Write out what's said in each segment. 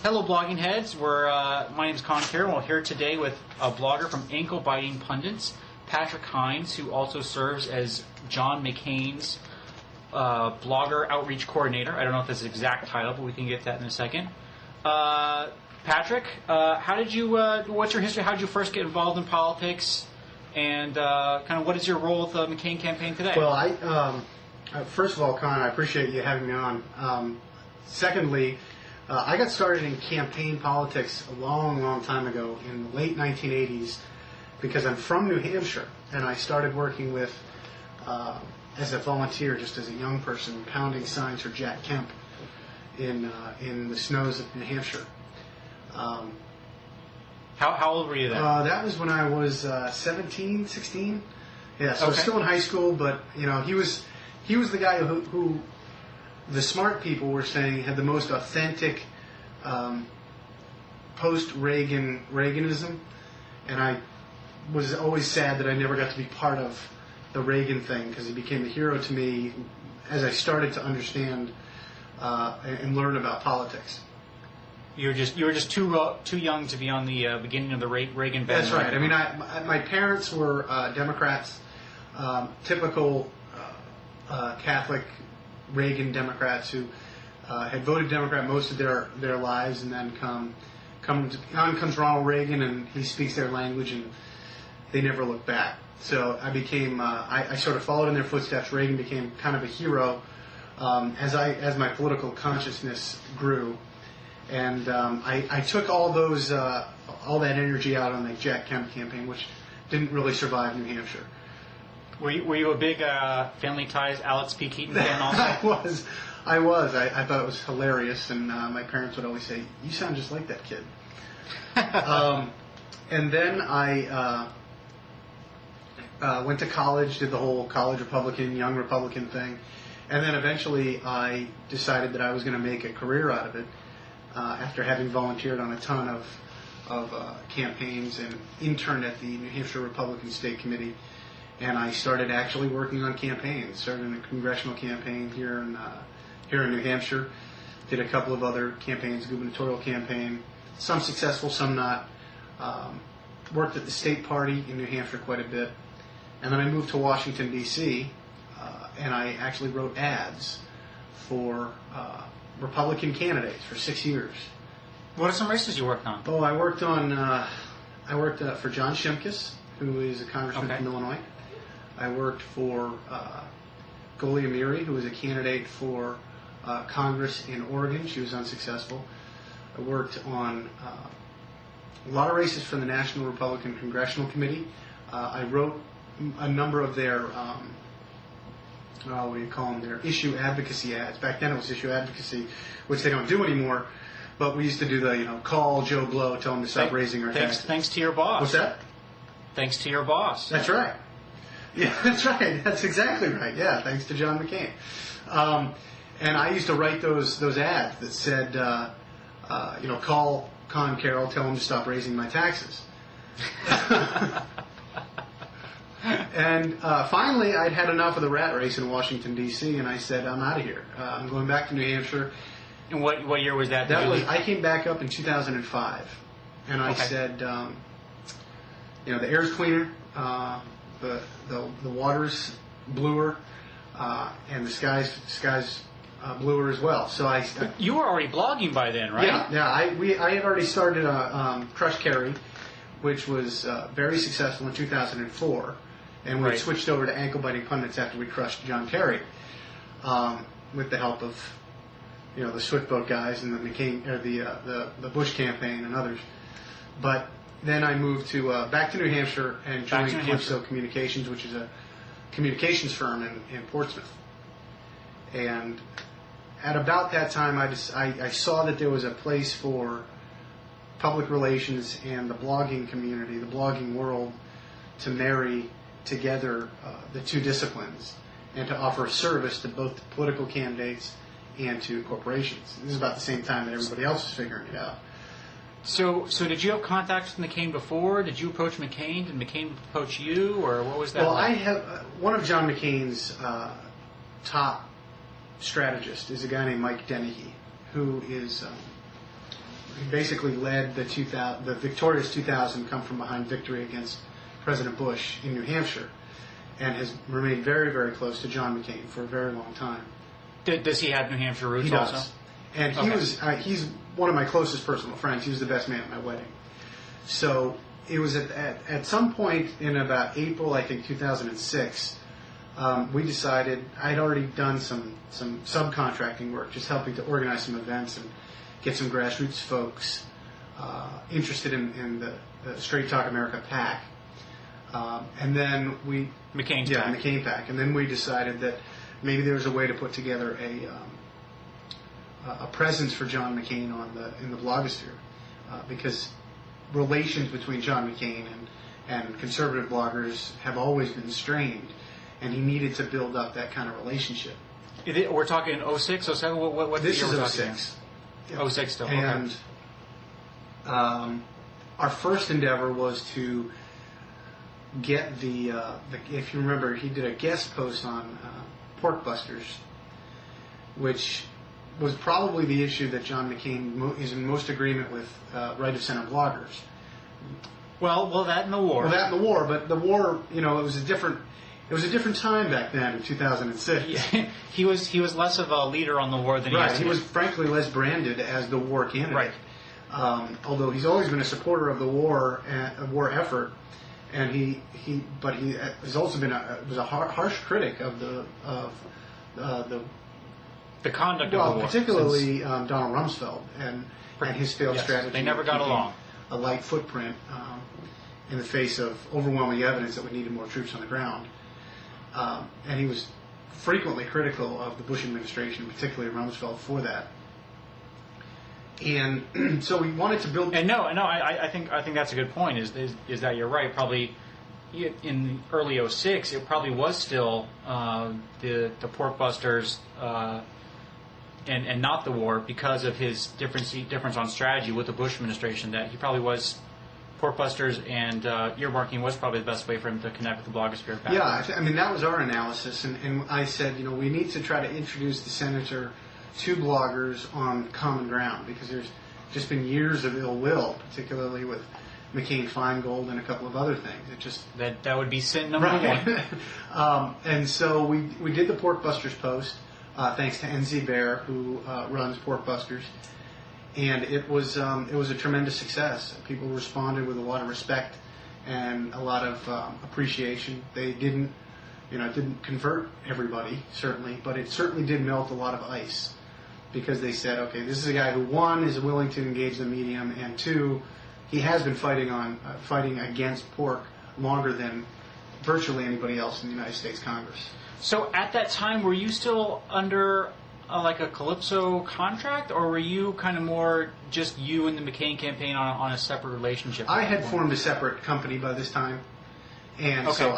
Hello, blogging heads. My name is Conn Carroll. We're here today with a blogger from Ankle Biting Pundits, Patrick Hynes, who also serves as John McCain's blogger outreach coordinator. I don't know if that's the exact title, but we can get that in a second. Patrick, what's your history? How did you first get involved in politics? And kind of what is your role with the McCain campaign today? Well, first of all, Con, I appreciate you having me on. Secondly, I got started in campaign politics a long, long time ago in the late 1980s because I'm from New Hampshire, and I started working with, as a volunteer, just as a young person, pounding signs for Jack Kemp in the snows of New Hampshire. How old were you then? That was when I was 17, 16. Yeah, so I was still in high school, but he was the guy who the smart people were saying had the most authentic post-Reaganism, and I was always sad that I never got to be part of the Reagan thing because he became a hero to me as I started to understand and learn about politics. You were just too young to be on the beginning of the Reagan bandwagon. That's right. I mean, my parents were Democrats, typical Catholic Reagan Democrats who had voted Democrat most of their lives, and then comes Ronald Reagan, and he speaks their language, and they never look back. So I became I sort of followed in their footsteps. Reagan became kind of a hero as my political consciousness grew. And I took all that energy out on the Jack Kemp campaign, which didn't really survive New Hampshire. Were you a big Family Ties Alex P. Keaton fan also? I was. I thought it was hilarious, and my parents would always say, "You sound just like that kid." And then I went to college, did the whole college Republican, young Republican thing, and then eventually I decided that I was going to make a career out of it. After having volunteered on a ton of campaigns and interned at the New Hampshire Republican State Committee, and I started actually working on campaigns. Started in a congressional campaign here in New Hampshire. Did a couple of other campaigns, gubernatorial campaign, some successful, some not. Worked at the state party in New Hampshire quite a bit, and then I moved to Washington D.C. And I actually wrote ads for Republican candidates for 6 years. What are some races you worked on? Oh, I worked for John Shimkus, who is a congressman from Illinois. I worked for Goli Amiri, who was a candidate for Congress in Oregon. She was unsuccessful. I worked on a lot of races for the National Republican Congressional Committee. I wrote a number of their their issue advocacy ads. Back then it was issue advocacy, which they don't do anymore. But we used to do the, call Joe Blow, tell him to stop raising our taxes. Thanks to your boss. What's that? Thanks to your boss. That's right. Yeah, that's right. That's exactly right. Yeah, thanks to John McCain. And I used to write those ads that said, call Conn Carroll, tell him to stop raising my taxes. And finally, I'd had enough of the rat race in Washington, D.C., and I said, I'm out of here. I'm going back to New Hampshire. And what year was that? I came back up in 2005, and I said, the air's cleaner, the water's bluer, and the sky's bluer as well. So you were already blogging by then, right? Yeah. I had already started Crush Carry, which was very successful in 2004, and we switched over to Ankle Biting Pundits after we crushed John Kerry, with the help of the Swiftboat guys and the McCain or the Bush campaign and others. But then I moved back to New Hampshire and joined Calypso Communications, which is a communications firm in Portsmouth. And at about that time, I saw that there was a place for public relations and the blogging community, the blogging world, to marry together the two disciplines and to offer a service to both political candidates and to corporations. This is about the same time that everybody else was figuring it out. So did you have contacts with McCain before? Did you approach McCain? Did McCain approach you, or what was that? Well, like? I have one of John McCain's top strategist is a guy named Mike Dennehy, who is basically led the victorious 2000 come from behind victory against President Bush in New Hampshire, and has remained very, very close to John McCain for a very long time. Does he have New Hampshire roots? He does. Also? And he's one of my closest personal friends. He was the best man at my wedding. So it was at some point in about April, I think, 2006, we decided, I'd already done some subcontracting work, just helping to organize some events and get some grassroots folks interested in the Straight Talk America PAC. And then McCain PAC. And then we decided that maybe there was a way to put together a presence for John McCain in the blogosphere, because relations between John McCain and conservative bloggers have always been strained, and he needed to build up that kind of relationship. We're talking 06, 07? What This year is we're 06. Talking? 06 still, and our first endeavor was to get if you remember, he did a guest post on pork busters, which was probably the issue that John McCain is in most agreement with right of center bloggers. Well, that and the war. Well, that and the war, but the war, it was a different time back then in 2006. Yeah. He was less of a leader on the war than he is today. He was frankly less branded as the war candidate. Right. Although he's always been a supporter of the war war effort, but he has also been a harsh critic of the conduct of the war. Particularly Donald Rumsfeld and his failed strategy. They never got along. A light footprint in the face of overwhelming evidence that we needed more troops on the ground. And he was frequently critical of the Bush administration, particularly Rumsfeld, for that. And so we wanted to build. And I think that's a good point. Is that you're right? Probably in early 06, it probably was still the pork busters and not the war, because of his difference on strategy with the Bush administration. That he probably was pork busters, and earmarking was probably the best way for him to connect with the blogosphere. Yeah, I mean that was our analysis, and I said, we need to try to introduce the senator to bloggers on common ground, because there's just been years of ill will, particularly with McCain-Feingold and a couple of other things. It just that would be sin number one. And so we did the Pork Busters post, thanks to NZ Bear, who runs Pork Busters, and it was a tremendous success. People responded with a lot of respect and a lot of appreciation. They didn't convert everybody, certainly, but it certainly did melt a lot of ice, because they said, okay, this is a guy who, one, is willing to engage the medium, and two, he has been fighting against pork longer than virtually anybody else in the United States Congress. So at that time, were you still under like a Calypso contract, or were you kind of more just you and the McCain campaign on a separate relationship? I had formed a separate company by this time, and so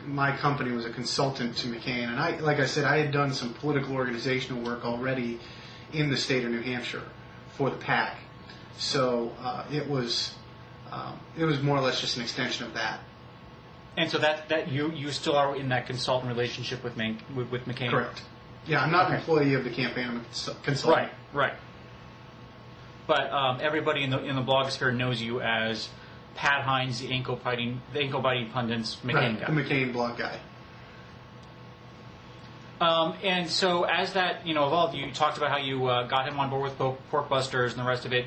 my company was a consultant to McCain, and like I said, I had done some political organizational work already in the state of New Hampshire for the PAC. So it was more or less just an extension of that. And so that you still are in that consultant relationship with McCain? Correct. Yeah, I'm not an employee of the campaign. I'm a consultant. Right. But everybody in the blogosphere knows you as Pat Hynes, the ankle biting pundits McCain guy. The McCain blog guy. And so as that evolved, you talked about how you got him on board with Pork Busters and the rest of it.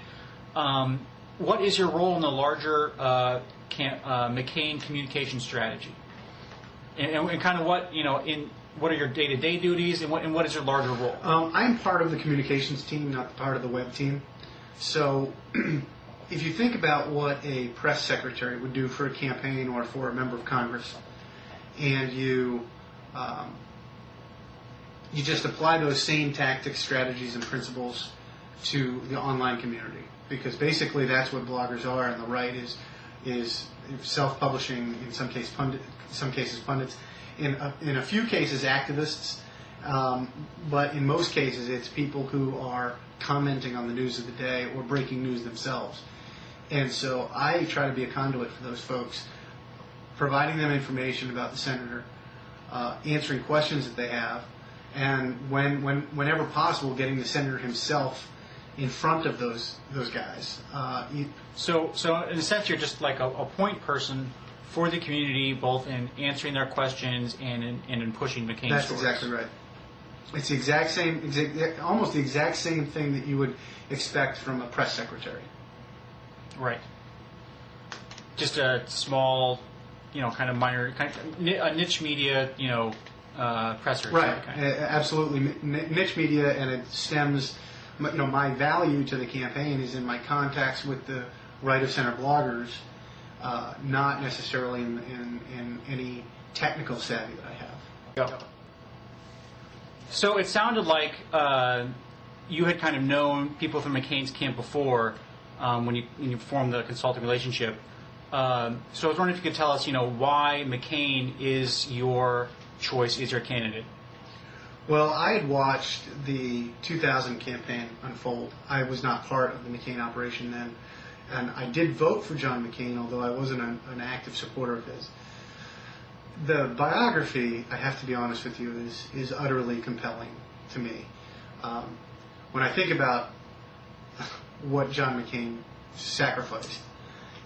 What is your role in the larger McCain communication strategy? And kind of what are your day-to-day duties, and what is your larger role? I'm part of the communications team, not part of the web team. So if you think about what a press secretary would do for a campaign or for a member of Congress, and you just apply those same tactics, strategies, and principles to the online community, because basically that's what bloggers are, and the right is self-publishing, in some cases pundits, in a few cases activists, but in most cases it's people who are commenting on the news of the day or breaking news themselves. And so I try to be a conduit for those folks, providing them information about the senator, answering questions that they have, and whenever possible, getting the senator himself in front of those guys. So in a sense, you're just like a point person for the community, both in answering their questions and in pushing McCain's That's stories. exactly right. It's the exact same, almost the exact same thing that you would expect from a press secretary. Right. Just a small, kind of minor, a niche media, presser. Right. Absolutely, niche media, and it stems. My value to the campaign is in my contacts with the right of center bloggers, not necessarily in any technical savvy that I have. Go. So it sounded like you had kind of known people from McCain's camp before when you formed the consulting relationship. So I was wondering if you could tell us, why McCain is your choice, is your candidate. Well, I had watched the 2000 campaign unfold. I was not part of the McCain operation then, and I did vote for John McCain, although I wasn't an active supporter of his. The biography, I have to be honest with you, is utterly compelling to me. When I think about what John McCain sacrificed,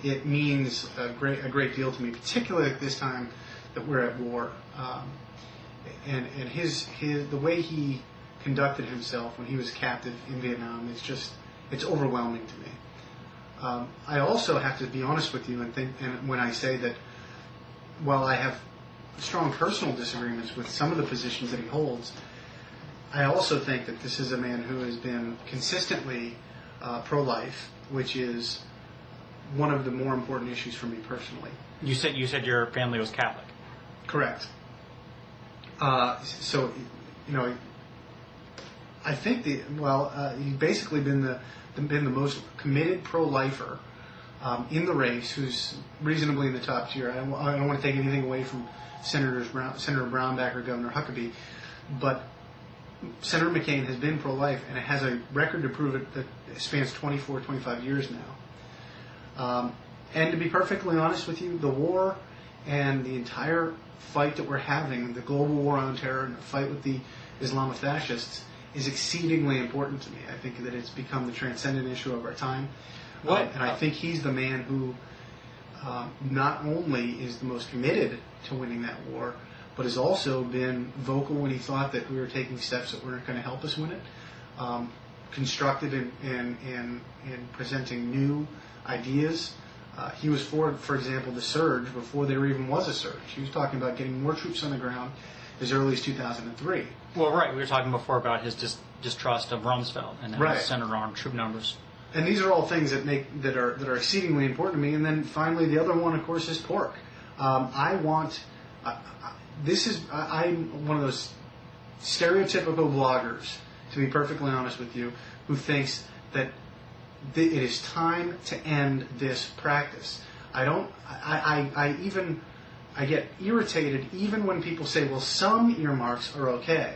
it means a great deal to me, particularly at this time that we're at war. And the way he conducted himself when he was captive in Vietnam, it's overwhelming to me. I also have to be honest with you and when I say that while I have strong personal disagreements with some of the positions that he holds, I also think that this is a man who has been consistently pro-life, which is one of the more important issues for me personally. You said your family was Catholic. Correct. So, I think he's basically been the most committed pro-lifer in the race, who's reasonably in the top tier. I don't want to take anything away from Senator Brownback or Governor Huckabee, but Senator McCain has been pro-life, and it has a record to prove it that spans 24, 25 years now. And to be perfectly honest with you, the war and the entire fight that we're having, the global war on terror and the fight with the Islamofascists, is exceedingly important to me. I think that it's become the transcendent issue of our time. And I think he's the man who not only is the most committed to winning that war, but has also been vocal when he thought that we were taking steps that weren't going to help us win it, constructive in presenting new ideas. He was for example, the surge before there even was a surge. He was talking about getting more troops on the ground as early as 2003. Well, right. We were talking before about his distrust of Rumsfeld and right. His center armed troop numbers. And these are all things that are exceedingly important to me. And then finally, the other one, of course, is pork. I'm one of those stereotypical bloggers, to be perfectly honest with you, who thinks that it is time to end this practice. I get irritated even when people say, well, some earmarks are okay,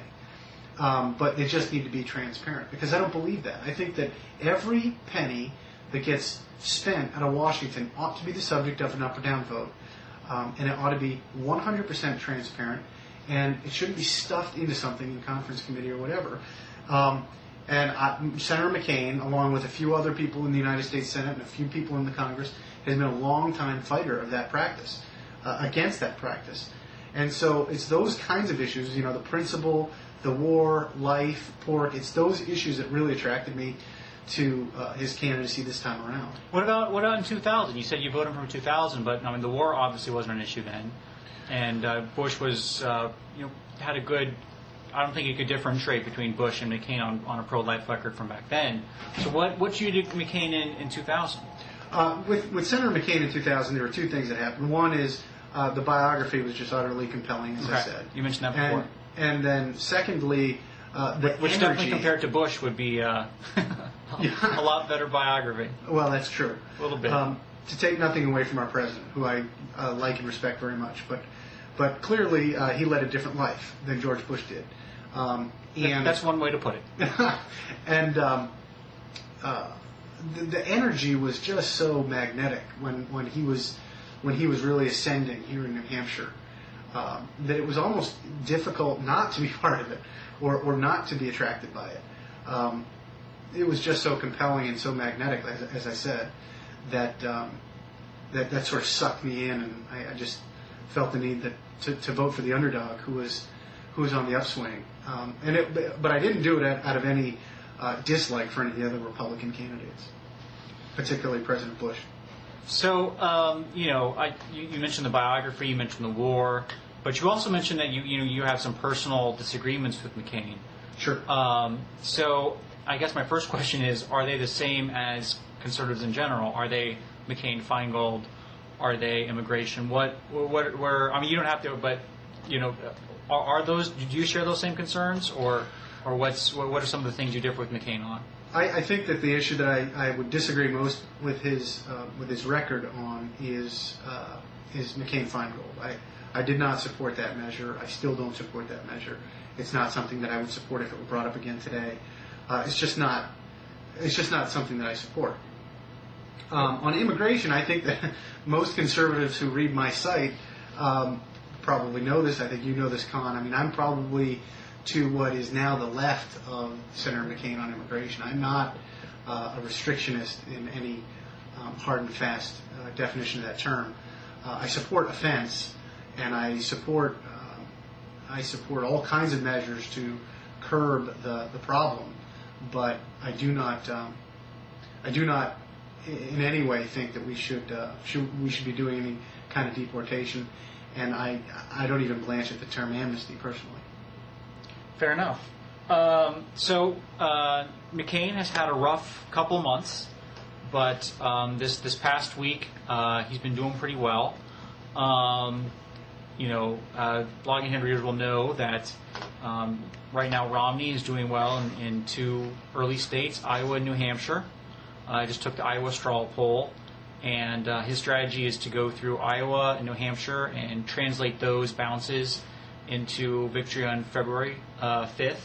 but they just need to be transparent, because I don't believe that. I think that every penny that gets spent out of Washington ought to be the subject of an up or down vote, and it ought to be 100% transparent, and it shouldn't be stuffed into something in conference committee or whatever. Senator McCain, along with a few other people in the United States Senate and a few people in the Congress, has been a long-time fighter of that practice, against that practice. And so it's those kinds of issues, the principle, the war, life, pork, it's those issues that really attracted me to his candidacy this time around. What about in 2000? You said you voted for him in 2000, but the war obviously wasn't an issue then. And Bush was, had a good... I don't think you could differentiate between Bush and McCain on a pro-life record from back then. So what you did McCain in 2000? With Senator McCain in 2000, there were two things that happened. One is the biography was just utterly compelling, as I said. You mentioned that before. And then secondly, which definitely compared to Bush would be a lot better biography. Well, that's true. A little bit. To take nothing away from our president, who I like and respect very much, but clearly he led a different life than George Bush did. And that's one way to put it. And the energy was just so magnetic when he was really ascending here in New Hampshire, that it was almost difficult not to be part of it or not to be attracted by it. it was just so compelling and so magnetic, as I said, that that sort of sucked me in, and I just felt the need to vote for the underdog who was on the upswing. But I didn't do it out of any dislike for any of the other Republican candidates, particularly President Bush. So, you mentioned the biography, you mentioned the war, but you also mentioned that you have some personal disagreements with McCain. Sure. So, I guess my first question is: are they the same as conservatives in general? Are they McCain-Feingold? Are they immigration? What? I mean, you don't have to, but are those? Do you share those same concerns, or what are some of the things you differ with McCain on? I think that the issue that I would disagree most with his record on is McCain-Feingold. I did not support that measure. I still don't support that measure. It's not something that I would support if it were brought up again today. It's just not something that I support. On immigration, I think that most conservatives who read my site probably know this. I think you know this, Conn. I mean, I'm probably to what is now the left of Senator McCain on immigration. I'm not a restrictionist in any hard and fast definition of that term. I support offense, and I support all kinds of measures to curb the problem, but I do not in any way think that we should be doing any kind of deportation, and I don't even blanch at the term amnesty personally. Fair enough. So McCain has had a rough couple of months, but this past week he's been doing pretty well. Blogging Hand readers will know that right now Romney is doing well in two early states, Iowa and New Hampshire. I just took the Iowa straw poll, and his strategy is to go through Iowa and New Hampshire and translate those bounces into victory on February 5th,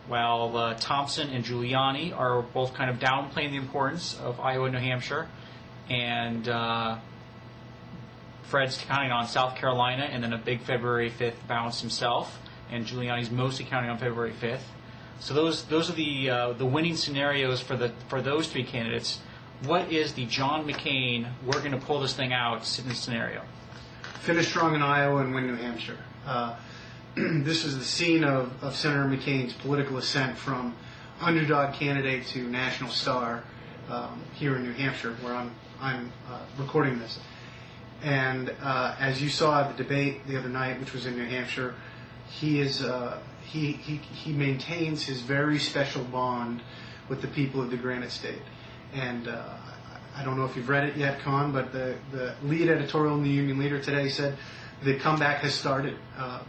while Thompson and Giuliani are both kind of downplaying the importance of Iowa and New Hampshire, and Fred's counting on South Carolina and then a big February 5th bounce himself, and Giuliani's mostly counting on February 5th. So those are the winning scenarios for those three candidates. What is the John McCain, we're going to pull this thing out scenario? Finish strong in Iowa and win New Hampshire. This is the scene of Senator McCain's political ascent from underdog candidate to national star here in New Hampshire, where I'm recording this. And as you saw at the debate the other night, which was in New Hampshire, he maintains his very special bond with the people of the Granite State. And I don't know if you've read it yet, Conn, but the lead editorial in the Union Leader today said the comeback has started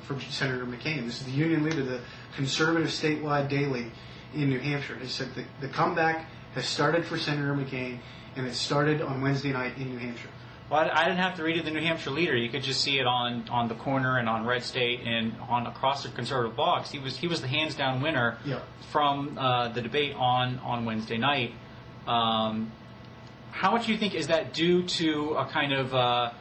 for Senator McCain. This is the Union Leader, the conservative statewide daily in New Hampshire. It said the comeback has started for Senator McCain, and it started on Wednesday night in New Hampshire. Well, I didn't have to read it in the New Hampshire Leader. You could just see it on the Corner and on Red State and on across the conservative blogs. He was the hands down winner from the debate on Wednesday night. How much do you think is that due to a kind of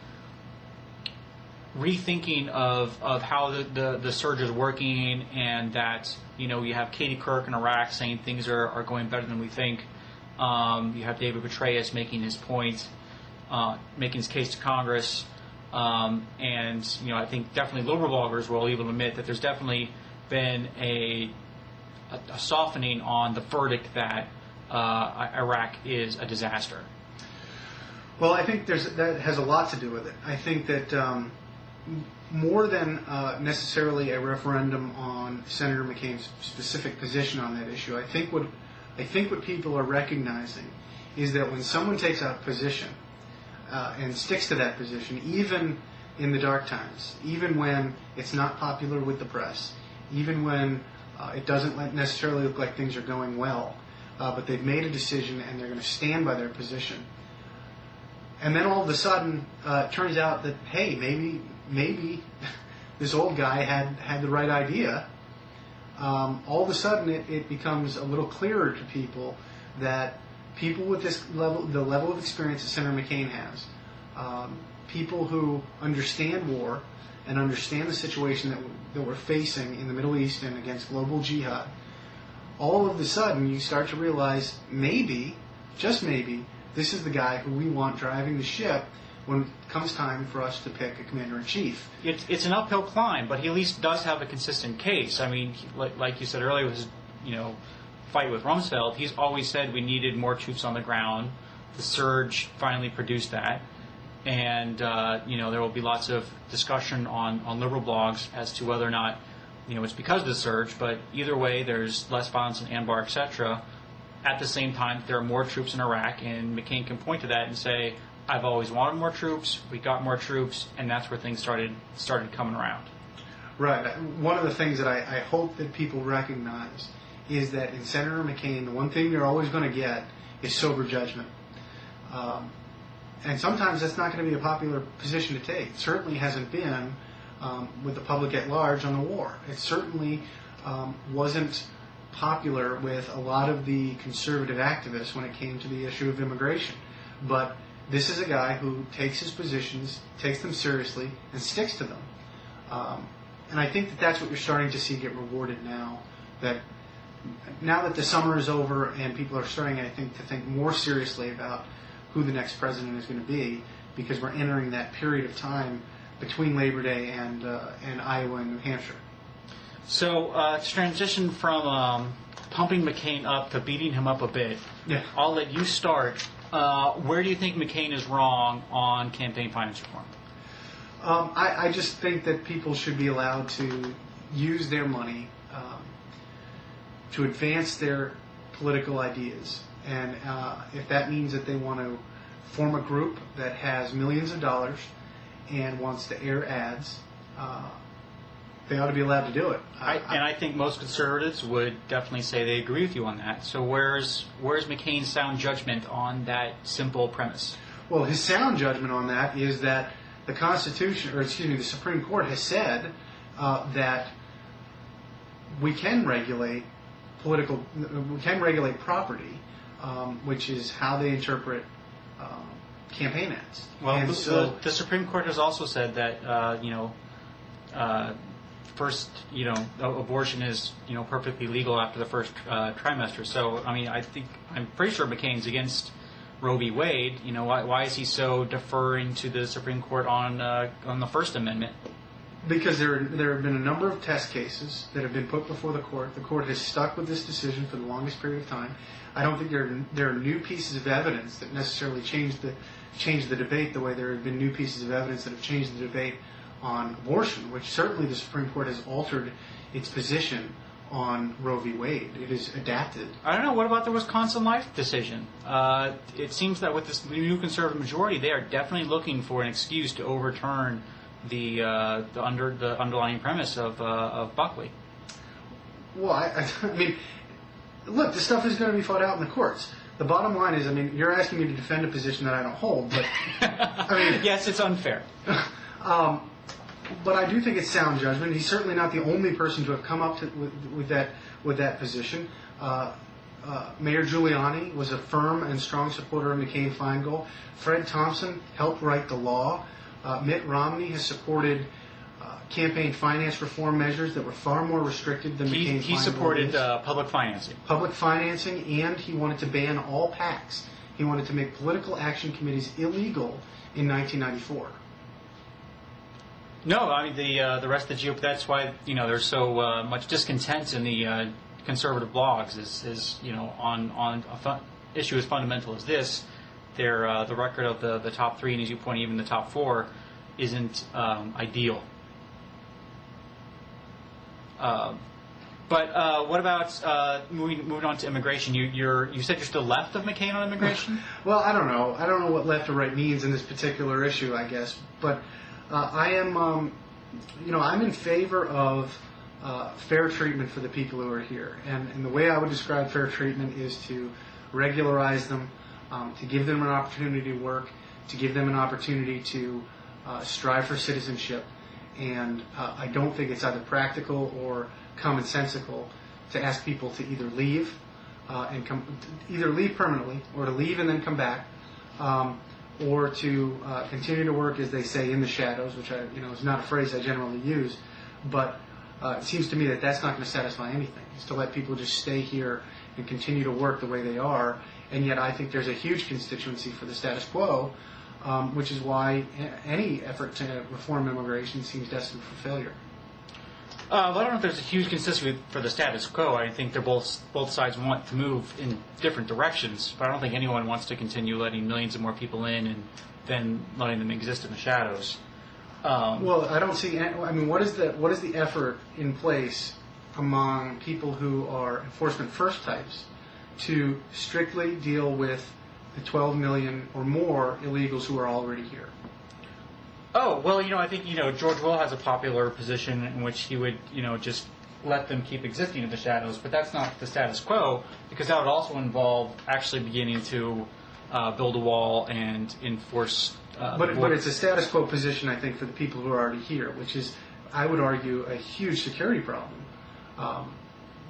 rethinking of how the surge is working, and that you have Katie Couric in Iraq saying things are going better than we think. You have David Petraeus making his point. Making his case to Congress, and I think definitely liberal bloggers will even admit that there's definitely been a softening on the verdict that Iraq is a disaster. Well, I think that has a lot to do with it. I think that more than necessarily a referendum on Senator McCain's specific position on that issue, I think what people are recognizing is that when someone takes a position and sticks to that position, even in the dark times, even when it's not popular with the press, even when it doesn't necessarily look like things are going well, but they've made a decision and they're going to stand by their position. And then all of a sudden, it turns out that, hey, maybe this old guy had the right idea. All of a sudden, it becomes a little clearer to people that people with the level of experience that Senator McCain has, people who understand war and understand the situation that we're facing in the Middle East and against global jihad, all of a sudden you start to realize maybe, just maybe, this is the guy who we want driving the ship when it comes time for us to pick a commander-in-chief. It's an uphill climb, but he at least does have a consistent case. I mean, like you said earlier, with his fight with Rumsfeld, he's always said we needed more troops on the ground. The surge finally produced that. And, there will be lots of discussion on liberal blogs as to whether or not, it's because of the surge, but either way, there's less violence in Anbar, etc. At the same time, there are more troops in Iraq, and McCain can point to that and say, I've always wanted more troops, we got more troops, and that's where things started coming around. Right. One of the things that I hope that people recognize is that in Senator McCain, the one thing you're always going to get is sober judgment. And sometimes that's not going to be a popular position to take. It certainly hasn't been with the public at large on the war. It certainly wasn't popular with a lot of the conservative activists when it came to the issue of immigration. But this is a guy who takes his positions, takes them seriously, and sticks to them. And I think that that's what you're starting to see get rewarded now. That now that the summer is over and people are starting, I think, to think more seriously about who the next president is going to be, because we're entering that period of time between Labor Day and Iowa and New Hampshire. So to transition from pumping McCain up to beating him up a bit, I'll let you start. Where do you think McCain is wrong on campaign finance reform? I just think that people should be allowed to use their money to advance their political ideas. And if that means that they want to form a group that has millions of dollars and wants to air ads, they ought to be allowed to do it. I think most conservatives would definitely say they agree with you on that. So where's McCain's sound judgment on that simple premise? Well, his sound judgment on that is that the Supreme Court has said that we can regulate property, which is how they interpret campaign ads. Well, the Supreme Court has also said that first, abortion is perfectly legal after the first trimester. So, I mean, I'm pretty sure McCain's against Roe v. Wade. Why is he so deferring to the Supreme Court on the First Amendment? Because there have been a number of test cases that have been put before the court. The court has stuck with this decision for the longest period of time. I don't think there are new pieces of evidence that necessarily change the debate the way there have been new pieces of evidence that have changed the debate on abortion, which certainly the Supreme Court has altered its position on Roe v. Wade. It is adapted. I don't know. What about the Wisconsin Life decision? It seems that with this new conservative majority, they are definitely looking for an excuse to overturn the underlying premise of Buckley. Well, I mean, look, this stuff is going to be fought out in the courts. The bottom line is, I mean, you're asking me to defend a position that I don't hold, but I mean, yes, it's unfair. But I do think it's sound judgment. He's certainly not the only person to have come up with that position. Mayor Giuliani was a firm and strong supporter of McCain-Feingold. Fred Thompson helped write the law. Mitt Romney has supported campaign finance reform measures that were far more restrictive than McCain-Feingold. He supported public financing. Public financing, and he wanted to ban all PACs. He wanted to make political action committees illegal in 1994. No, I mean the rest of the GOP. That's why there's so much discontent in the conservative blogs. Is on a issue as fundamental as this, the record of the top three, and as you point, even the top four, isn't ideal. But what about moving on to immigration? You said you're still left of McCain on immigration? Well, I don't know. I don't know what left or right means in this particular issue, I guess. But I am, I'm in favor of fair treatment for the people who are here. And the way I would describe fair treatment is to regularize them, to give them an opportunity to work, to give them an opportunity to strive for citizenship. And I don't think it's either practical or commonsensical to ask people to either leave either leave permanently, or to leave and then come back, or to continue to work, as they say, in the shadows, which is not a phrase I generally use, but it seems to me that that's not going to satisfy anything. is to let people just stay here and continue to work the way they are. And yet I think there's a huge constituency for the status quo, which is why any effort to reform immigration seems destined for failure. Well, I don't know if there's a huge consistency for the status quo. I think both sides want to move in different directions, but I don't think anyone wants to continue letting millions of more people in and then letting them exist in the shadows. Well, I don't see. I mean, what is the effort in place among people who are enforcement first types to strictly deal with the 12 million or more illegals who are already here? Oh, well, I think, George Will has a popular position in which he would, just let them keep existing in the shadows, but that's not the status quo, because that would also involve actually beginning to build a wall and enforce. But it's a status quo position, I think, for the people who are already here, which is, I would argue, a huge security problem.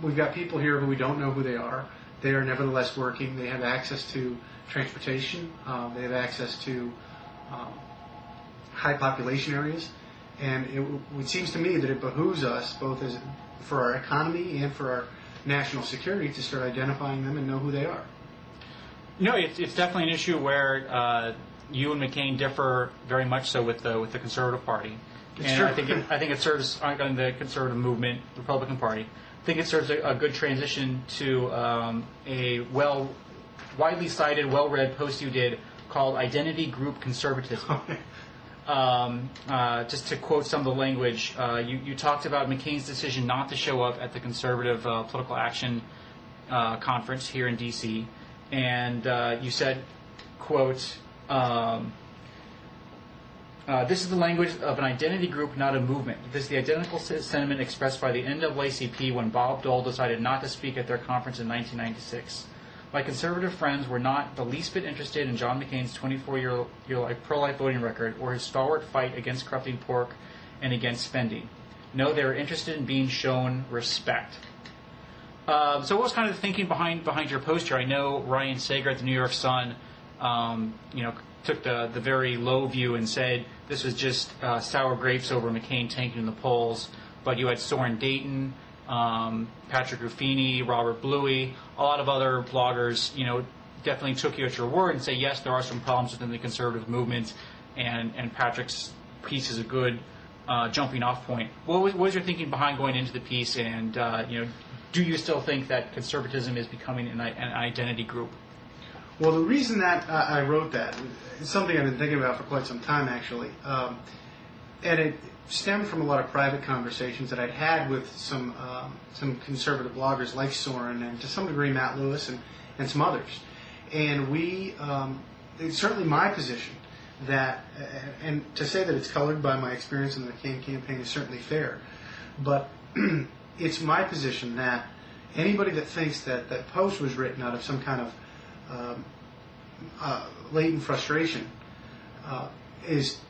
We've got people here who we don't know who they are. They are nevertheless working. They have access to transportation. They have access to high population areas. And it seems to me that it behooves us, both for our economy and for our national security, to start identifying them and know who they are. It's definitely an issue where you and McCain differ very much so with the Conservative Party. It's true. I think it serves on the Conservative movement, Republican Party. I think it serves a good transition to a widely cited, well-read post you did called "Identity Group Conservatism." Just to quote some of the language, you talked about McCain's decision not to show up at the Conservative Political Action Conference here in D.C., and you said, quote, this is the language of an identity group, not a movement. This is the identical sentiment expressed by the NAACP when Bob Dole decided not to speak at their conference in 1996. My conservative friends were not the least bit interested in John McCain's 24-year pro-life voting record or his stalwart fight against corrupting pork and against spending. No, they were interested in being shown respect. So what was kind of the thinking behind your post here? I know Ryan Sager at the New York Sun, took the very low view and said this was just sour grapes over McCain tanking in the polls. But you had Soren Dayton, Patrick Ruffini, Robert Bluey, a lot of other bloggers, definitely took you at your word and say, yes, there are some problems within the conservative movement, and Patrick's piece is a good jumping off point. What was your thinking behind going into the piece, and do you still think that conservatism is becoming an identity group? Well, the reason that I wrote that is something I've been thinking about for quite some time, actually. And it stemmed from a lot of private conversations that I'd had with some conservative bloggers like Soren and to some degree Matt Lewis and some others. And it's certainly my position that, and to say that it's colored by my experience in the McCain campaign is certainly fair, but it's my position that anybody that thinks that that post was written out of some kind of latent frustration is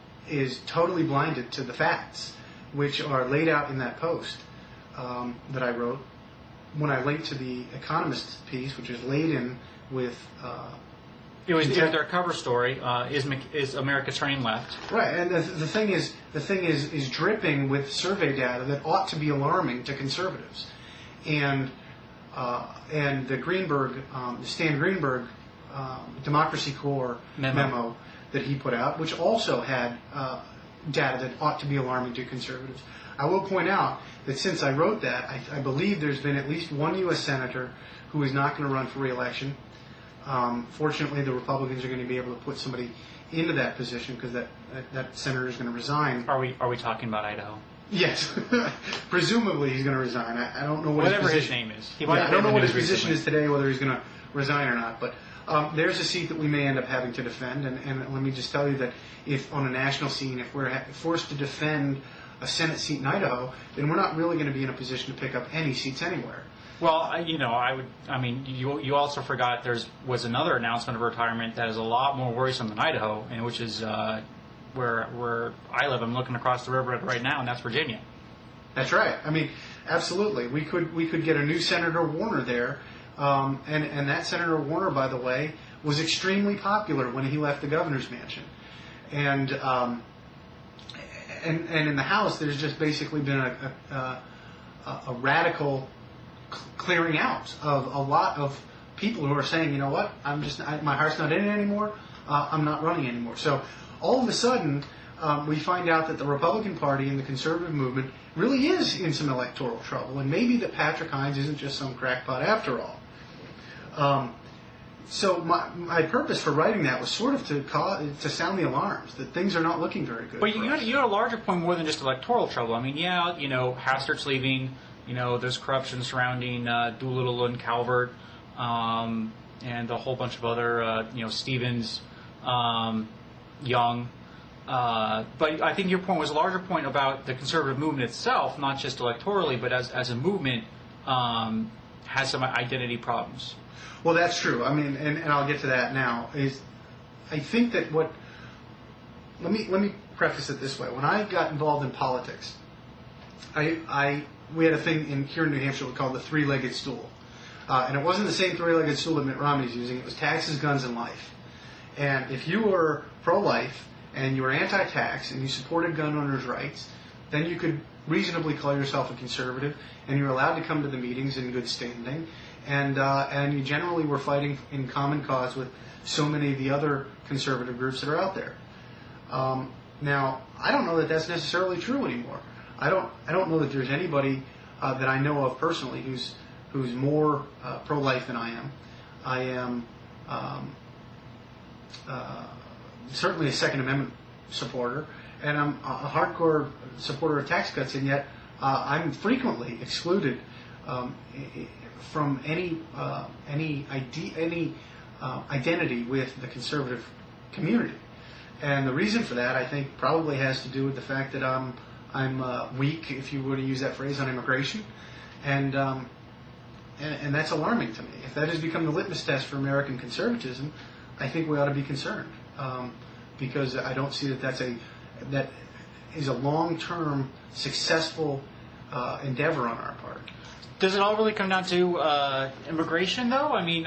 totally blinded to the facts, which are laid out in that post that I wrote. When I linked to the Economist piece, which is laden with it was their cover story. Is America turning left? Right, and the thing is dripping with survey data that ought to be alarming to conservatives, and the Stan Greenberg Democracy Corps memo that he put out, which also had data that ought to be alarming to conservatives. I will point out that since I wrote that, I believe there's been at least one U.S. senator who is not going to run for re-election. Fortunately, the Republicans are going to be able to put somebody into that position because that senator is going to resign. Are we talking about Idaho? Yes, presumably he's going to resign. I don't know what whatever his name is. I don't know what his position is today, whether he's going to resign or not. But there's a seat that we may end up having to defend. And let me just tell you that if on a national scene, if we're forced to defend a Senate seat in Idaho, then we're not really going to be in a position to pick up any seats anywhere. Well, you also forgot there was another announcement of retirement that is a lot more worrisome than Idaho, and which is where I live. I'm looking across the river right now, and that's Virginia. That's right. I mean, absolutely. We could get a new Senator Warner there, and that Senator Warner, by the way, was extremely popular when he left the governor's mansion, and in the House, there's just basically been a radical clearing out of a lot of people who are saying, you know what, my heart's not in it anymore. I'm not running anymore. So all of a sudden, we find out that the Republican Party and the conservative movement really is in some electoral trouble, and maybe that Patrick Hynes isn't just some crackpot after all. So my purpose for writing that was sort of to sound the alarms that things are not looking very good. But you had a larger point more than just electoral trouble. I mean, yeah, Hastert's leaving. There's corruption surrounding Doolittle and Calvert, and a whole bunch of other, Stevens, Young. But I think your point was a larger point about the conservative movement itself, not just electorally, but as a movement, has some identity problems. Well, that's true. I mean, and I'll get to that now. I think that let me preface it this way. When I got involved in politics, we had a thing here in New Hampshire we called the three-legged stool, and it wasn't the same three-legged stool that Mitt Romney's using. It was taxes, guns, and life. And if you were pro-life and you were anti-tax and you supported gun owners' rights, then you could reasonably call yourself a conservative, and you're allowed to come to the meetings in good standing. And you generally were fighting in common cause with so many of the other conservative groups that are out there. Now, I don't know that that's necessarily true anymore. I don't know that there's anybody that I know of personally who's more pro-life than I am. I am certainly a Second Amendment supporter, and I'm a hardcore supporter of tax cuts, and yet I'm frequently excluded from any identity with the conservative community. And the reason for that, I think, probably has to do with the fact that I'm weak, if you were to use that phrase, on immigration, and that's alarming to me. If that has become the litmus test for American conservatism, I think we ought to be concerned, because I don't see that that is a long-term successful endeavor on our part. Does it all really come down to immigration, though? I mean,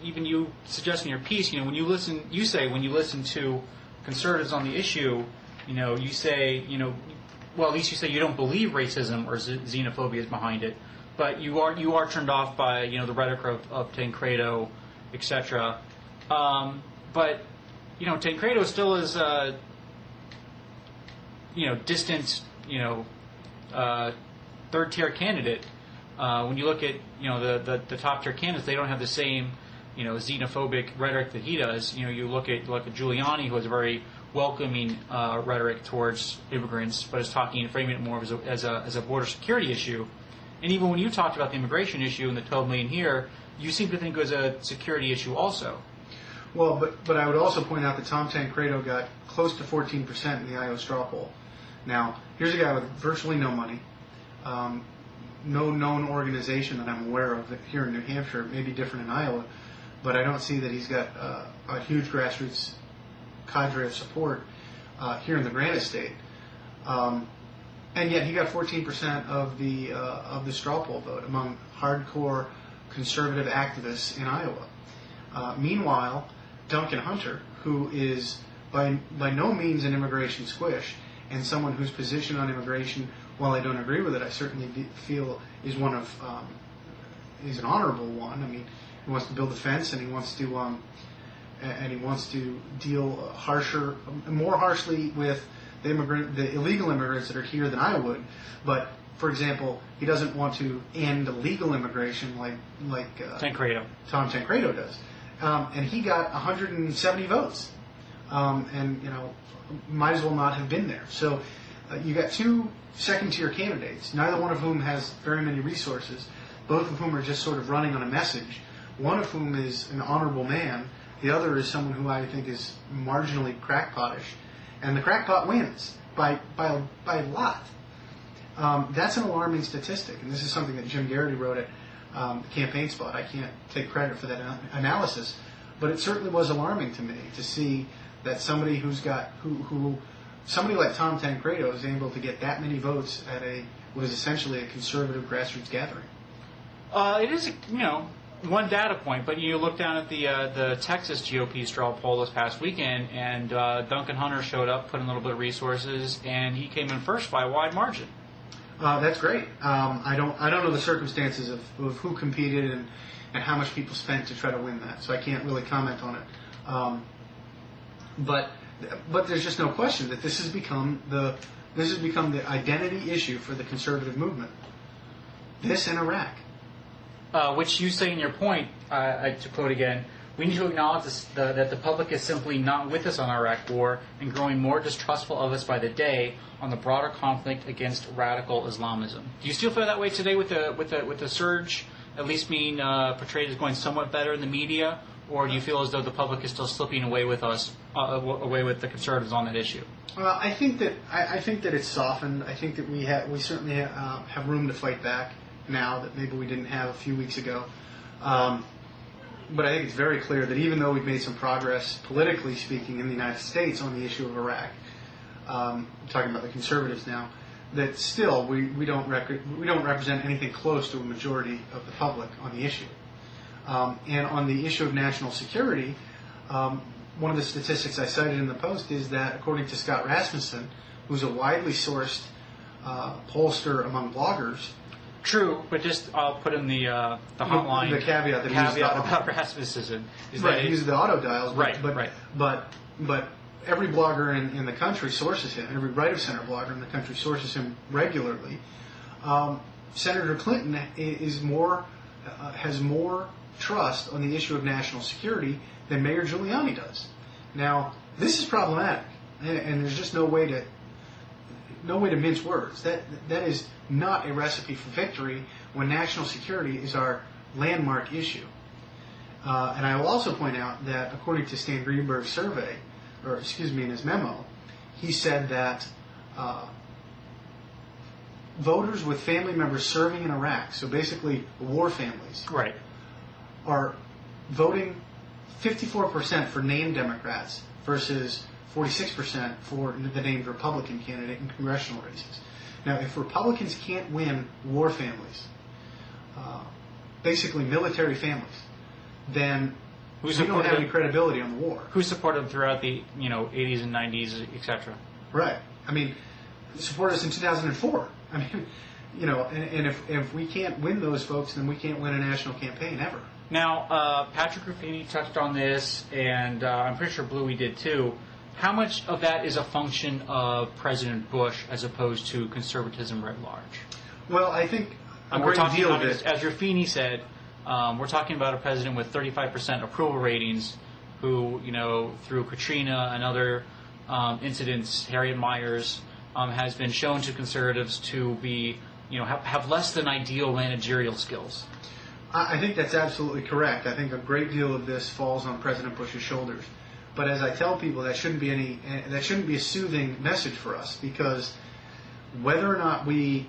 even you suggest in your piece, when you listen to conservatives on the issue, you say, well, at least you say you don't believe racism or xenophobia is behind it, but you are turned off by the rhetoric of Tancredo, etc. But Tancredo still is distant, third-tier candidate. When you look at the top-tier candidates, they don't have the same xenophobic rhetoric that he does. You look at Giuliani, who has a very welcoming rhetoric towards immigrants, but is talking and framing it more as a border security issue. And even when you talked about the immigration issue and the 12 million here, you seem to think it was a security issue also. Well, but I would also point out that Tom Tancredo got close to 14% in the Iowa straw poll. Now, here's a guy with virtually no money, no known organization that I'm aware of here in New Hampshire. It may be different in Iowa, but I don't see that he's got a huge grassroots cadre of support here in the Granite State. And yet he got 14% of the straw poll vote among hardcore conservative activists in Iowa. Meanwhile, Duncan Hunter, who is by no means an immigration squish, and someone whose position on immigration, while I don't agree with it, I certainly feel is is an honorable one. I mean, he wants to build a fence, and he wants to deal more harshly with the illegal immigrants that are here than I would. But for example, he doesn't want to end illegal immigration like Tom Tancredo does, and he got 170 votes, and might as well not have been there. So you got two second-tier candidates, neither one of whom has very many resources, both of whom are just sort of running on a message. One of whom is an honorable man, the other is someone who I think is marginally crackpotish, and the crackpot wins by a lot. That's an alarming statistic, and this is something that Jim Garrity wrote at the Campaign Spot. I can't take credit for that analysis, but it certainly was alarming to me to see that somebody somebody like Tom Tancredo is able to get that many votes at what is essentially a conservative grassroots gathering. It is, one data point, but you look down at the Texas GOP straw poll this past weekend, and Duncan Hunter showed up, put in a little bit of resources, and he came in first by a wide margin. That's great. I don't know the circumstances of who competed and how much people spent to try to win that, so I can't really comment on it. But there's just no question that this has become the identity issue for the conservative movement. This and Iraq. Which you say in your point, to quote again, we need to acknowledge that the public is simply not with us on our Iraq war and growing more distrustful of us by the day on the broader conflict against radical Islamism. Do you still feel that way today with the surge at least being portrayed as going somewhat better in the media, or do you feel as though the public is still slipping away with us, away with the conservatives on that issue? Well, I think that it's softened. I think that we certainly have room to fight back now that maybe we didn't have a few weeks ago. But I think it's very clear that even though we've made some progress, politically speaking, in the United States on the issue of Iraq, I'm talking about the conservatives now, that still we don't represent anything close to a majority of the public on the issue. And on the issue of national security, one of the statistics I cited in the Post is that according to Scott Rasmussen, who's a widely sourced pollster among bloggers. True, but just I'll put in the hotline. The caveat about Rasmussen is that he uses the auto dials. Right. But every blogger in the country sources him. Every right of center blogger in the country sources him regularly. Senator Clinton has more trust on the issue of national security than Mayor Giuliani does. Now, this is problematic, and there's just no way to mince words. That is not a recipe for victory when national security is our landmark issue. And I will also point out that according to Stan Greenberg's survey, in his memo, he said that voters with family members serving in Iraq, so basically war families, right, are voting 54% for named Democrats versus 46% for the named Republican candidate in congressional races. Now, if Republicans can't win war families, basically military families, then we don't have any credibility on the war. Who supported them throughout the 80s and 90s, etc. Right. I mean, supported us in 2004. I mean, and if we can't win those folks, then we can't win a national campaign ever. Now, Patrick Ruffini touched on this, and I'm pretty sure Bluey did too. How much of that is a function of President Bush as opposed to conservatism writ large? Well, I think we're talking about, as Ruffini said, we're talking about a president with 35% approval ratings who, through Katrina and other incidents, Harriet Myers, has been shown to conservatives to be, have less than ideal managerial skills. I think that's absolutely correct. I think a great deal of this falls on President Bush's shoulders. But as I tell people, that shouldn't be a soothing message for us, because whether or not we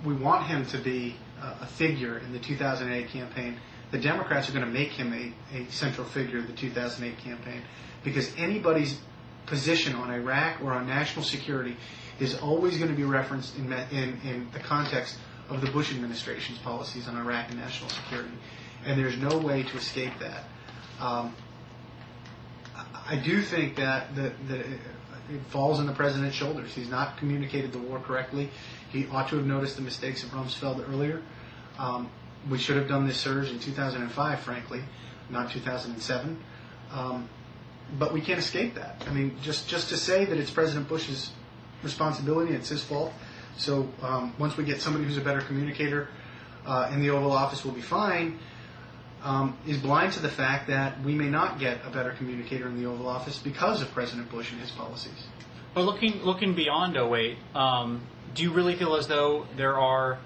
want him to be a figure in the 2008 campaign, the Democrats are going to make him a central figure of the 2008 campaign, because anybody's position on Iraq or on national security is always going to be referenced in the context of the Bush administration's policies on Iraq and national security, and there's no way to escape that. I do think that it falls on the president's shoulders. He's not communicated the war correctly. He ought to have noticed the mistakes of Rumsfeld earlier. We should have done this surge in 2005, frankly, not 2007. But we can't escape that. I mean, just to say that it's President Bush's responsibility, it's his fault. So once we get somebody who's a better communicator in the Oval Office, we'll be fine, is blind to the fact that we may not get a better communicator in the Oval Office because of President Bush and his policies. But looking beyond 2008, do you really feel as though there are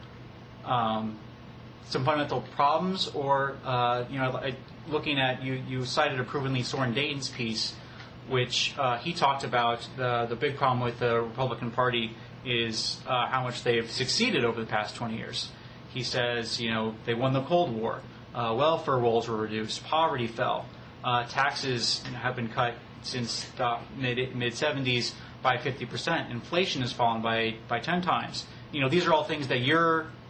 some fundamental problems, or looking at you cited approvingly Soren Dayton's piece, which he talked about the big problem with the Republican Party is how much they've succeeded over the past 20 years. He says, they won the Cold War. Welfare rolls were reduced. Poverty fell. Taxes have been cut since the mid-70s by 50%. Inflation has fallen by 10 times. These are all things that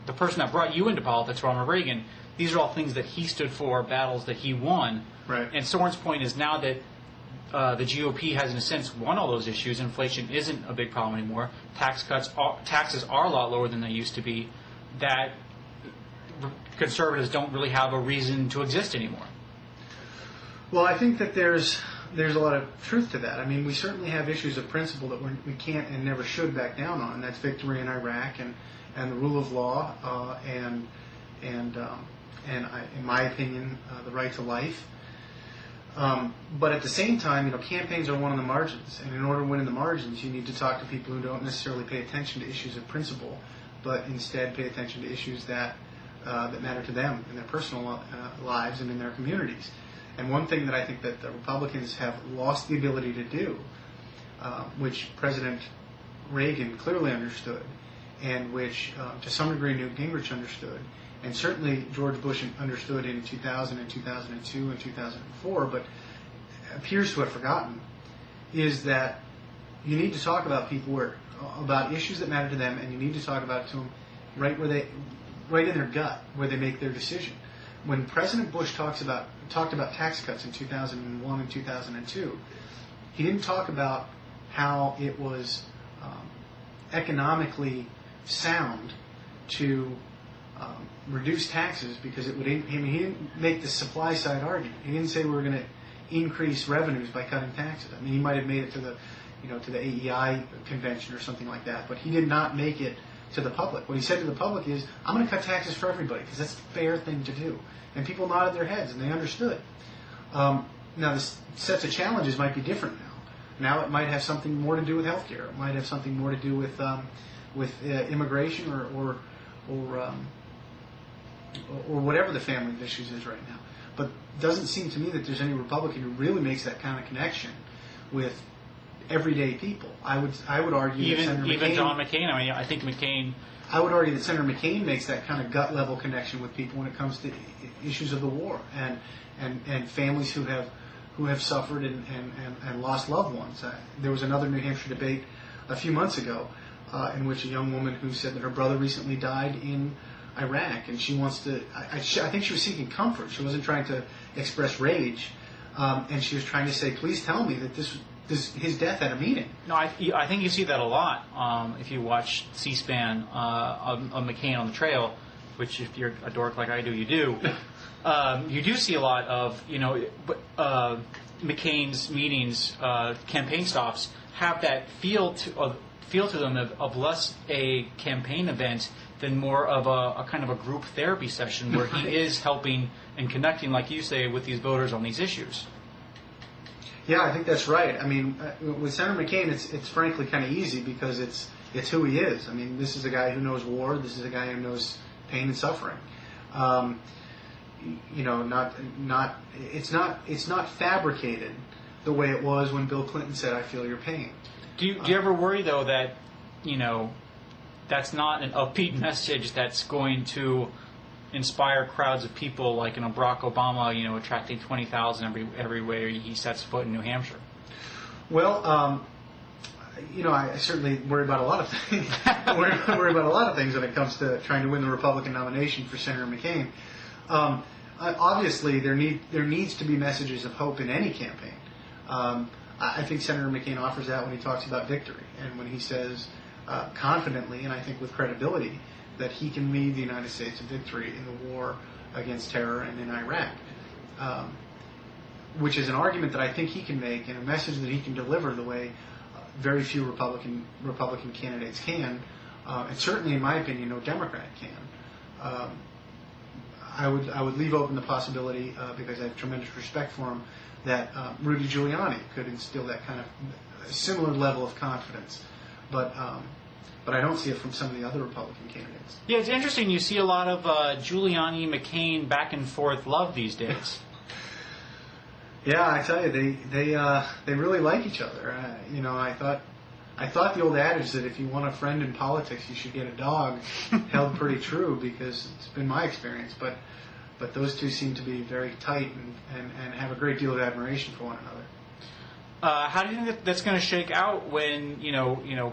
the person that brought you into politics, Ronald Reagan, these are all things that he stood for, battles that he won. Right. And Soren's point is now that the GOP has, in a sense, won all those issues. Inflation isn't a big problem anymore. Taxes are a lot lower than they used to be. That conservatives don't really have a reason to exist anymore. Well, I think that there's a lot of truth to that. I mean, we certainly have issues of principle that we can't and never should back down on. That's victory in Iraq and the rule of law and in my opinion, the right to life. But at the same time, campaigns are won on the margins, and in order to win in the margins, you need to talk to people who don't necessarily pay attention to issues of principle, but instead pay attention to issues that matter to them in their personal lives and in their communities. And one thing that I think that the Republicans have lost the ability to do, which President Reagan clearly understood, and which to some degree Newt Gingrich understood, and certainly George Bush understood in 2000 and 2002 and 2004, but appears to have forgotten, is that you need to talk about about issues that matter to them, and you need to talk about it to them right in their gut, where they make their decision. When President Bush talked about tax cuts in 2001 and 2002, he didn't talk about how it was economically sound to reduce taxes because it would. He didn't make the supply side argument. He didn't say we were going to increase revenues by cutting taxes. I mean, he might have made it to the AEI convention or something like that, but he did not make it to the public. What he said to the public is, I'm going to cut taxes for everybody because that's the fair thing to do. And people nodded their heads and they understood. Now, the sets of challenges might be different now. Now it might have something more to do with healthcare. It might have something more to do with immigration or whatever the family of issues is right now. But it doesn't seem to me that there's any Republican who really makes that kind of connection with everyday people. I would argue that Senator even McCain, John McCain. I mean, I think McCain. I would argue that Senator McCain makes that kind of gut level connection with people when it comes to issues of the war and families who have suffered and lost loved ones. There was another New Hampshire debate a few months ago in which a young woman who said that her brother recently died in Iraq, and she wants to. I think she was seeking comfort. She wasn't trying to express rage, and she was trying to say, "Please tell me that his death had a meaning." No, I think you see that a lot if you watch C-SPAN of McCain on the trail, which if you're a dork like I do, you do. You do see a lot of McCain's meetings, campaign stops have that feel to them of less a campaign event than more of a kind of a group therapy session where he is helping and connecting, like you say, with these voters on these issues. Yeah, I think that's right. I mean, with Senator McCain, it's frankly kind of easy because it's who he is. I mean, this is a guy who knows war. This is a guy who knows pain and suffering. It's not fabricated the way it was when Bill Clinton said, "I feel your pain." Do you ever worry though that that's not an upbeat message that's going to inspire crowds of people like Barack Obama, attracting 20,000 everywhere he sets foot in New Hampshire? Well, I certainly worry about a lot of things. worry about a lot of things when it comes to trying to win the Republican nomination for Senator McCain. Obviously, there needs to be messages of hope in any campaign. I think Senator McCain offers that when he talks about victory and when he says confidently, and I think with credibility, that he can lead the United States to victory in the war against terror and in Iraq, which is an argument that I think he can make and a message that he can deliver the way very few Republican candidates can, and certainly, in my opinion, no Democrat can. I would leave open the possibility, because I have tremendous respect for him, that Rudy Giuliani could instill that kind of similar level of confidence, but I don't see it from some of the other Republican candidates. Yeah, it's interesting. You see a lot of Giuliani, McCain back and forth love these days. Yeah, I tell you, they really like each other. I thought the old adage that if you want a friend in politics, you should get a dog held pretty true, because it's been my experience. But those two seem to be very tight and have a great deal of admiration for one another. How do you think that's going to shake out when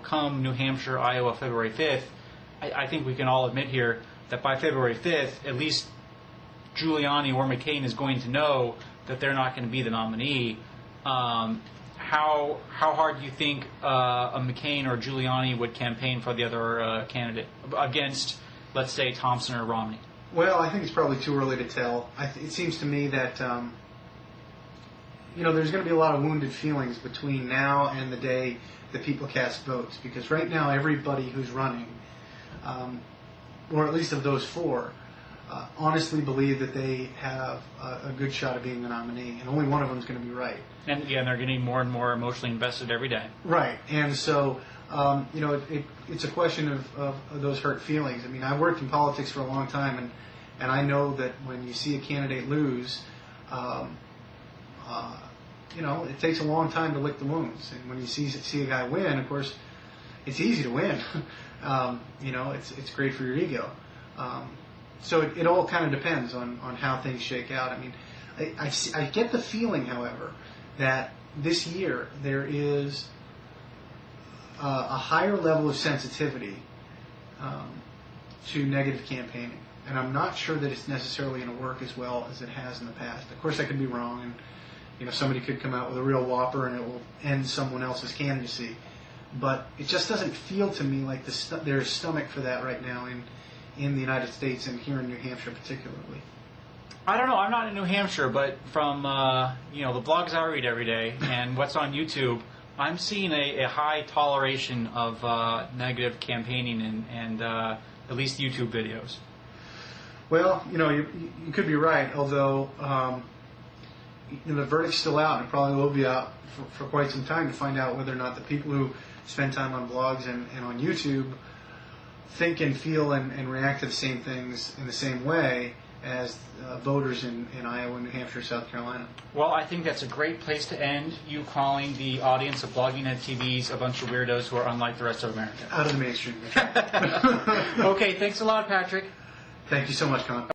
come New Hampshire, Iowa, February 5th? I think we can all admit here that by February 5th, at least Giuliani or McCain is going to know that they're not going to be the nominee. how hard do you think a McCain or Giuliani would campaign for the other candidate against, let's say, Thompson or Romney? Well, I think it's probably too early to tell. It seems to me that there's going to be a lot of wounded feelings between now and the day that people cast votes, because right now everybody who's running, or at least of those four, honestly believe that they have a good shot of being the nominee, and only one of them is going to be right. And they're getting more and more emotionally invested every day. Right, and so it's a question of those hurt feelings. I mean, I worked in politics for a long time, and I know that when you see a candidate lose, it takes a long time to lick the wounds. And when you see a guy win, of course, it's easy to win. It's great for your ego. So it all kind of depends on how things shake out. I mean, I get the feeling, however, that this year there is a higher level of sensitivity to negative campaigning. And I'm not sure that it's necessarily going to work as well as it has in the past. Of course, I could be wrong, and somebody could come out with a real whopper and it will end someone else's candidacy. But it just doesn't feel to me like there's stomach for that right now in the United States and here in New Hampshire particularly. I don't know. I'm not in New Hampshire, but from the blogs I read every day and what's on YouTube, I'm seeing a high toleration of negative campaigning and at least YouTube videos. Well, you could be right, although the verdict's still out, and it probably will be out for quite some time to find out whether or not the people who spend time on blogs and on YouTube think and feel and react to the same things in the same way as voters in Iowa, New Hampshire, South Carolina. Well, I think that's a great place to end, you calling the audience of Blogging Head TVs a bunch of weirdos who are unlike the rest of America. Out of the mainstream. Okay, thanks a lot, Patrick. Thank you so much, Conn.